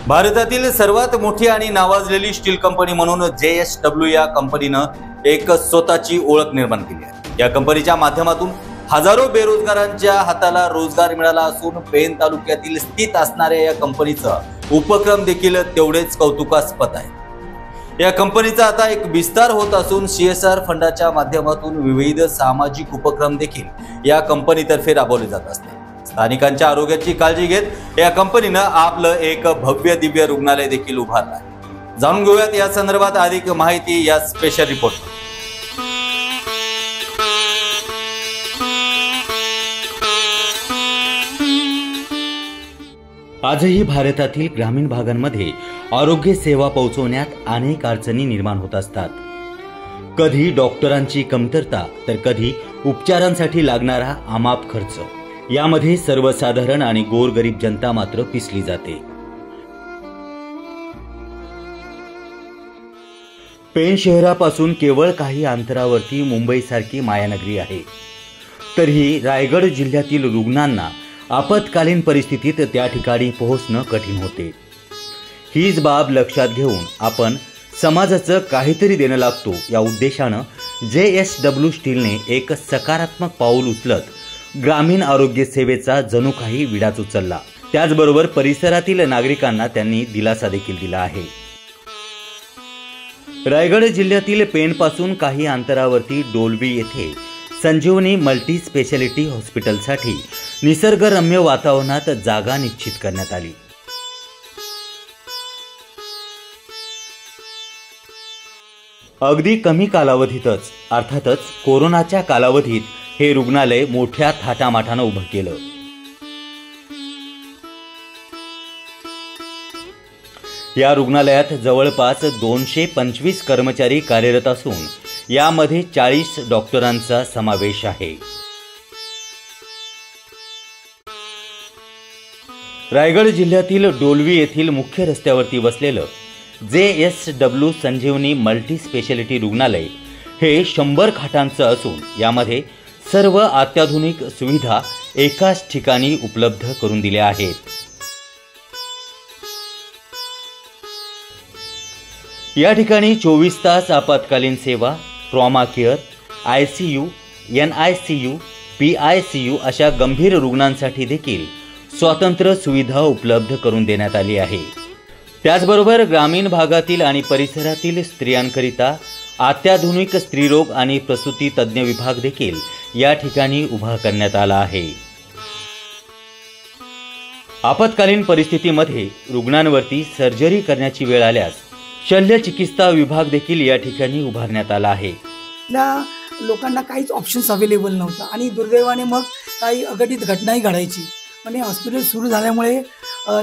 भारतातील सर्वात मोठी आणि नावाजलेली स्टील कंपनी म्हणून JSW या कंपनीनं एक स्वतःची ओळख निर्माण केली आहे। या कंपनीच्या माध्यमातून हजारो बेरोजगारांच्या हाताला रोजगार मिळाला असून पेन तालुक्यातील स्थित असणाऱ्या या कंपनीचा उपक्रम देखील तेवढेच कौतुकास्पद आहे। या कंपनीचा आता एक विस्तार होत असून CSR फंडाच्या माध्यमातून विविध सामाजिक उपक्रम देखील या कंपनीतर्फे राबवले जात असतात। स्थानिकांच्या आरोग्याची काळजी घेत या कंपनीनं आपलं एक भव्य दिव्य रुग्णालय देखील उभारलं आहे। जाणून घेऊयात या संदर्भात अधिक माहिती या स्पेशल रिपोर्ट। आजही भारतातील ग्रामीण भागांमध्ये आरोग्य सेवा पोहोचवण्यात अनेक अडचणी निर्माण होत असतात। कधी डॉक्टरांची कमतरता तर कधी उपचारांसाठी लागणारा अमाप खर्च, यामध्ये सर्वसाधारण आणि गोरगरीब जनता मात्र पिसली जाते। पेण शहरापासून केवळ काही अंतरावरती मुंबईसारखी मायानगरी आहे, तरीही रायगड जिल्ह्यातील रुग्णांना आपत्कालीन परिस्थितीत त्या ठिकाणी पोहोचणं कठीण होते। हीच बाब लक्षात घेऊन आपण समाजाचं काहीतरी देणं लागतो या उद्देशानं JSW स्टीलने एक सकारात्मक पाऊल उचलत ग्रामीण आरोग्य सेवेचा जणू काही विडाच उचलला। त्याचबरोबर परिसरातील नागरिकांना त्यांनी दिलासा देखील दिला आहे। रायगड जिल्ह्यातील पेणपासून काही अंतरावरती डोलवी येथे संजीवनी मल्टी स्पेशालिटी हॉस्पिटलसाठी निसर्गरम्य वातावरणात जागा निश्चित करण्यात आली। अगदी कमी कालावधीतच अर्थातच कोरोनाच्या कालावधीत हे रुग्णालय मोठ्या थाटामाटानं उभं केलं। या रुग्णालयात जवळपास 225 कर्मचारी कार्यरत असून यामध्ये 40 डॉक्टरांचा समावेश आहे। रायगड जिल्ह्यातील डोलवी येथील मुख्य रस्त्यावरती बसलेलं JSW संजीवनी मल्टी स्पेशालिटी रुग्णालय हे 100 खाटांचं असून यामध्ये सर्व अत्याधुनिक सुविधा एकाच ठिकाणी उपलब्ध करून दिल्या आहेत। या ठिकाणी 24 तास आपत्कालीन सेवा, trauma care, ICU, NICU, PICU अशा गंभीर रुग्णांसाठी देखील स्वतंत्र सुविधा उपलब्ध करून देण्यात आली आहे। त्याचबरोबर ग्रामीण भागातील आणि परिसरातील स्त्रियांकरिता अत्याधुनिक स्त्रीरोग आणि प्रसूती तज्ञ विभाग देखील या ठिकाणी उभा करण्यात आला आहे। आपत्कालीन परिस्थितीमध्ये रुग्णांवरती सर्जरी करण्याची वेळ आल्यास शल्यचिकित्सा विभाग देखील या ठिकाणी उभारण्यात आला आहे। लोकांना काहीच ऑप्शन्स अवेलेबल नव्हता आणि दुर्दैवाने मग काही अघटित घटनाही घडायची, पण हे हॉस्पिटल सुरू झाल्यामुळे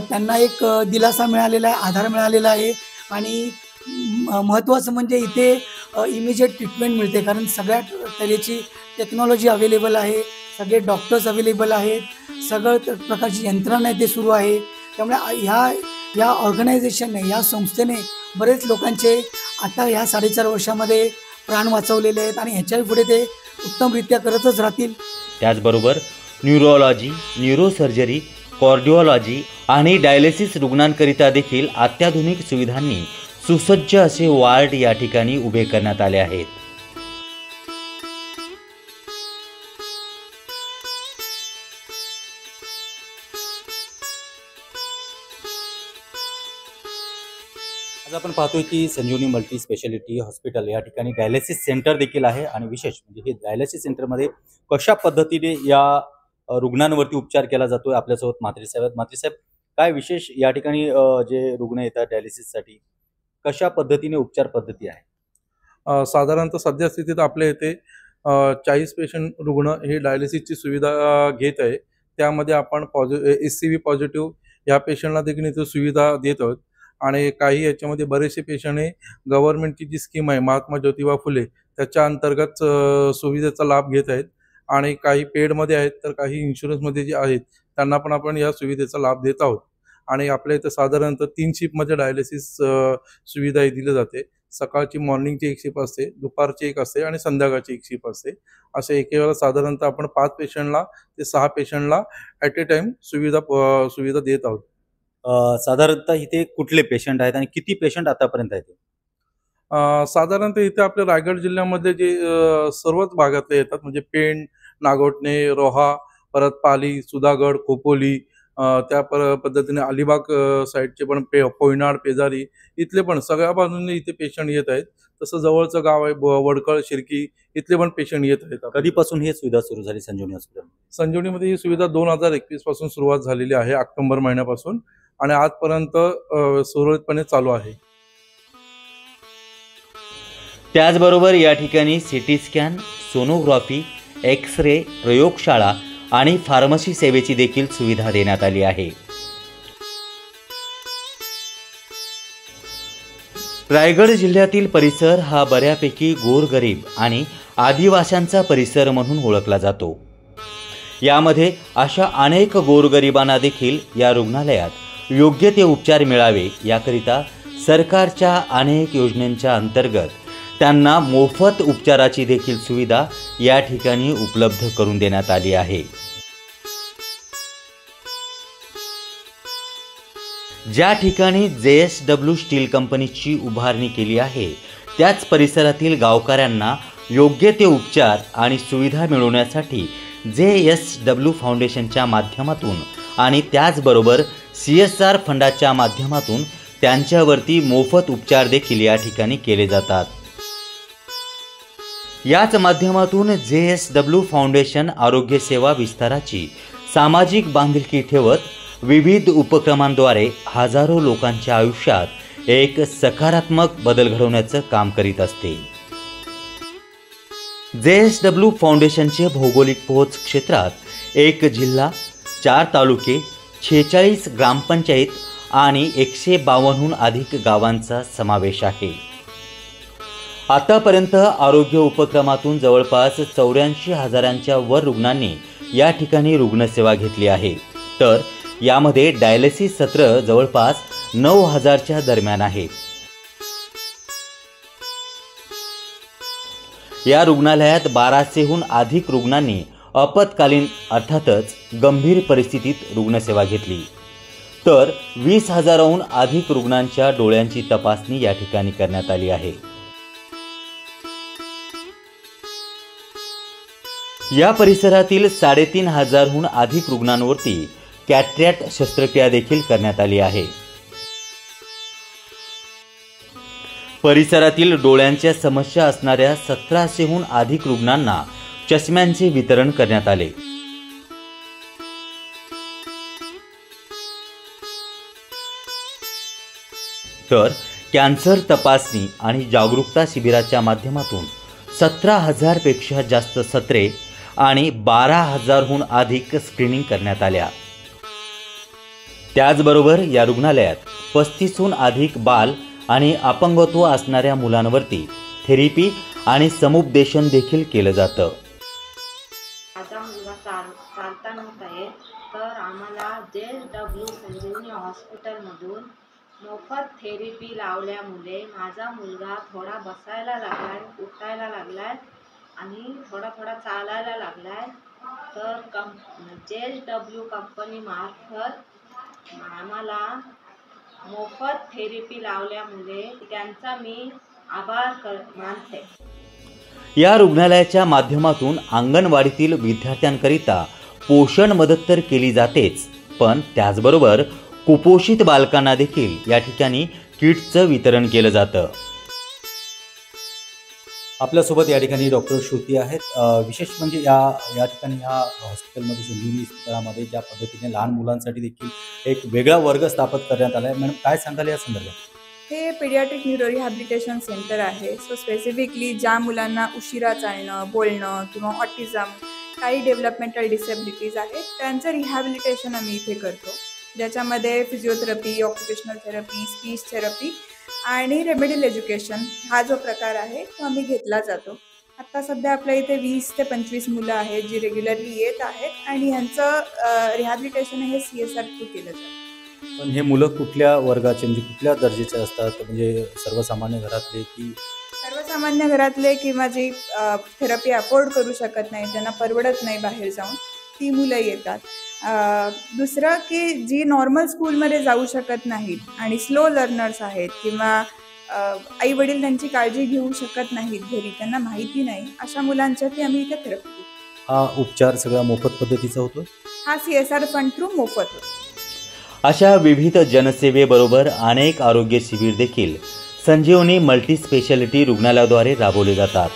त्यांना एक दिलासा मिळालेला आहे, आधार मिळालेला आहे आणि महत्त्वाचं म्हणजे इथे इमिजिएट ट्रीटमेंट मिळते, कारण सगळ्या तऱ्हेची टेक्नॉलॉजी अवेलेबल आहे, सगळे डॉक्टर्स अवेलेबल आहेत, सगळं प्रकारची यंत्रणा इथे सुरू आहे। त्यामुळे ह्या ऑर्गनायझेशनने, या संस्थेने बरेच लोकांचे आता ह्या 4.5 वर्षामध्ये प्राण वाचवलेले आहेत आणि ह्याच्या पुढे ते उत्तमरित्या करतच राहतील। त्याचबरोबर न्यूरोलॉजी, न्यूरोसर्जरी, कार्डिओलॉजी आणि डायलिसिस रुग्णांकरिता देखील अत्याधुनिक सुविधांनी सुसज्ज असे वार्ड या ठिकाणी उभे करण्यात आले आहेत। आज आपण पाहतोय की संजीवनी मल्टी स्पेशालिटी हॉस्पिटल या ठिकाणी डायलिसिस सेंटर देखील आहे आणि विशेष म्हणजे हे डायलिसिस सेंटरमध्ये कशा पद्धतीने या रुग्णांवरती उपचार केला जातोय। आपल्यासोबत म्हात्रे साहेब, काय विशेष या ठिकाणी जे रुग्ण येतात डायलिसिससाठी कशा पद्धतीने उपचार पद्धती आहे? साधारणतः सध्या स्थितीत आपल्या इथे 40 पेशंट रुग्ण हे डायलिसिसची सुविधा घेत आहे। त्यामध्ये आपण HCV पॉझिटिव्ह या पेशंटला देखील इथे सुविधा देत आहोत आणि काही याच्यामध्ये बरेचसे पेशंट हे गव्हर्नमेंटची जी स्कीम आहे महात्मा ज्योतिबा फुले त्याच्या अंतर्गत सुविधेचा लाभ घेत आहेत आणि काही पेडमध्ये आहेत तर काही इन्शुरन्समध्ये जे आहेत त्यांना पण आपण या सुविधेचा लाभ देत आहोत। आणि आपल्या इथे साधारणतः 3 शिफ्टमध्ये डायलिसिस सुविधा दिली जाते। सकाळची मॉर्निंगची एक शिफ्ट असते, दुपारची एक असते आणि संध्याकाळची एक शिफ्ट असते। असे एके वेळेला साधारणतः आपण 5 पेशंटला ते 6 पेशंटला ॲट ए टाइम सुविधा देत आहोत। साधारणतः इथे कुठले पेशंट आहेत आणि किती पेशंट आतापर्यंत आहेत? साधारणतः इथे आपल्या रायगड जिल्ह्यामध्ये जे सर्वच भागातले येतात, म्हणजे पेण, नागोठणे, रोहा, परत पाली, सुधागड, खोपोली, त्या पद्धतीने अलिबाग साईडचे पण पोयनाड, पेजारी इथले पण सगळ्या बाजूंनी इथे पेशंट येत आहेत. तसं जवळचं गाव आहे वडकळ, शिर्की, इथले पण पेशंट येत आहेत. कधीपासून ही सुविधा सुरू झाली संजीवनी हॉस्पिटल? संजीवनीमध्ये ही सुविधा 2021 पासून सुरुवात झालेली आहे, ऑक्टोबर महिन्यापासून, आणि आजपर्यंत सुरळीतपणे चालू आहे. त्याचबरोबर या ठिकाणी CT scan, sonography, X ray, प्रयोगशाळा आणि फार्मसी सेवेची देखील सुविधा देण्यात आली आहे. रायगड जिल्ह्यातील परिसर हा बऱ्यापैकी गोरगरीब आणि आदिवाशांचा परिसर म्हणून ओळखला जातो. यामध्ये अशा अनेक गोरगरिबांना देखील या रुग्णालयात योग्य ते उपचार मिळावे याकरिता सरकारच्या अनेक योजनांच्या अंतर्गत त्यांना मोफत उपचाराची देखील सुविधा या ठिकाणी उपलब्ध करून देण्यात आली आहे. ज्या ठिकाणी JSW स्टील कंपनीची उभारणी केली आहे त्याच परिसरातील गावकऱ्यांना योग्य ते उपचार आणि सुविधा मिळवण्यासाठी JSW फाउंडेशनच्या माध्यमातून आणि त्याचबरोबर CSR फंडाच्या माध्यमातून त्यांच्यावरती मोफत उपचार देखील या ठिकाणी केले जातात. याच माध्यमातून JSW फाउंडेशन आरोग्य सेवा विस्ताराची सामाजिक बांधिलकी ठेवत विविध उपक्रमांद्वारे हजारो लोकांच्या आयुष्यात एक सकारात्मक बदल घडवण्याचं काम करीत असते. JSW फाउंडेशनचे भौगोलिक पोहोच क्षेत्रात 1 जिल्हा, 4 तालुके, 46 ग्रामपंचायत आणि 152हून अधिक गावांचा समावेश आहे. आतापर्यंत आरोग्य उपक्रमातून जवळपास 84,000च्या वर रुग्णांनी या ठिकाणी रुग्णसेवा घेतली आहे. तर यामध्ये डायलिसिस सत्र जवळपास 9,000च्या दरम्यान आहे. या रुग्णालयात 1200हून अधिक रुग्णांनी आपत्कालीन अर्थातच गंभीर परिस्थितीत रुग्णसेवा घेतली. तर 20,000हून अधिक रुग्णांच्या डोळ्यांची तपासणी या ठिकाणी करण्यात आली आहे. या परिसरातील 3,500हून अधिक रुग्णांवरती कॅटरॅक्ट शस्त्रक्रिया देखील करण्यात आली आहे. परिसरातील डोळ्यांच्या समस्या असणाऱ्या 1700हून अधिक रुग्णांना चष्म्यांचे वितरण करण्यात आले. तर कॅन्सर तपासणी आणि जागरूकता शिबिराच्या माध्यमातून 17,000 पेक्षा जास्त सत्रे आणि 12,000हून अधिक स्क्रीनिंग करण्यात आल्या. त्याचबरोबर या रुग्णालयात 35हून अधिक बाल आणि अपंगत्व असणाऱ्या मुलांवरती थेरपी आणि समुपदेशन देखील केलं जातं. माझा मुलगा चालता नव्हता येत, तर आम्हाला JSW संजीवनी हॉस्पिटलमधून मोफत थेरपी लावल्यामुळे माझा मुलगा थोडा बसायला लागलाय, उठायला लागलाय आणि थोडा चालायला लागलाय. तर JSW कंपनीमार्फत आम्हाला मोफत थेरपी लावल्यामुळे त्यांचा मी आभार मानते. या रुग्णालयाच्या माध्यमातून अंगणवाडीतील विद्यार्थ्यांकरिता पोषण मदत तर केली जातेच, पण त्याचबरोबर कुपोषित बालकांना देखील या ठिकाणी किट्सचं वितरण केलं जातं. आपल्यासोबत या ठिकाणी डॉक्टर श्रुती आहेत. विशेष म्हणजे या ठिकाणी या हॉस्पिटलमध्ये संजीवनी हॉस्पिटलमध्ये ज्या पद्धतीने लहान मुलांसाठी देखील एक वेगळा वर्ग स्थापित करण्यात आला आहे. मॅडम काय सांगाल या संदर्भात? हे पेडियाट्रिक न्यूरो रिहॅबिलिटेशन सेंटर आहे. सो स्पेसिफिकली ज्या मुलांना उशिरा चालणं, बोलणं किंवा ऑटिझम, काही डेव्हलपमेंटल डिसेबिलिटीज आहेत त्यांचं रिहॅबिलिटेशन आम्ही इथे करतो, ज्याच्यामध्ये physiotherapy, occupational therapy, speech therapy आणि रेमेडियल एज्युकेशन हा जो प्रकार आहे तो आम्ही घेतला जातो. आत्ता सध्या आपल्या इथे 20 ते 25 मुलं आहेत जी रेग्युलरली येत आहेत आणि ह्यांचं रिहॅबिलिटेशन हे CSR थ्रू केलं जातं. पण हे मुलं कुठल्या वर्गाचे म्हणजे कुठल्या दर्जाचे असतात? म्हणजे सर्वसामान्य घरातले की सर्वसामान्य घरातले किंवा जी थेरपी अफोर्ड करू शकत नाही, त्यांना परवडत नाही बाहेर जाऊन, ती मुलं येतात. दुसरं की जी नॉर्मल स्कूलमध्ये जाऊ शकत नाहीत आणि स्लो लर्नर्स आहेत किंवा आई वडील त्यांची काळजी घेऊ शकत नाहीत घरी, त्यांना माहिती नाही, अशा मुलांसाठी आम्ही इथे थेरपी देतो. हा उपचार सगळा मोफत पद्धतीचा होतो. हा CSR फंड थ्रू मोफत होतो. अशा विविध जनसेवेबरोबर अनेक आरोग्य शिबिर देखील संजीवनी मल्टी स्पेशालिटी रुग्णालयाद्वारे राबवले जातात.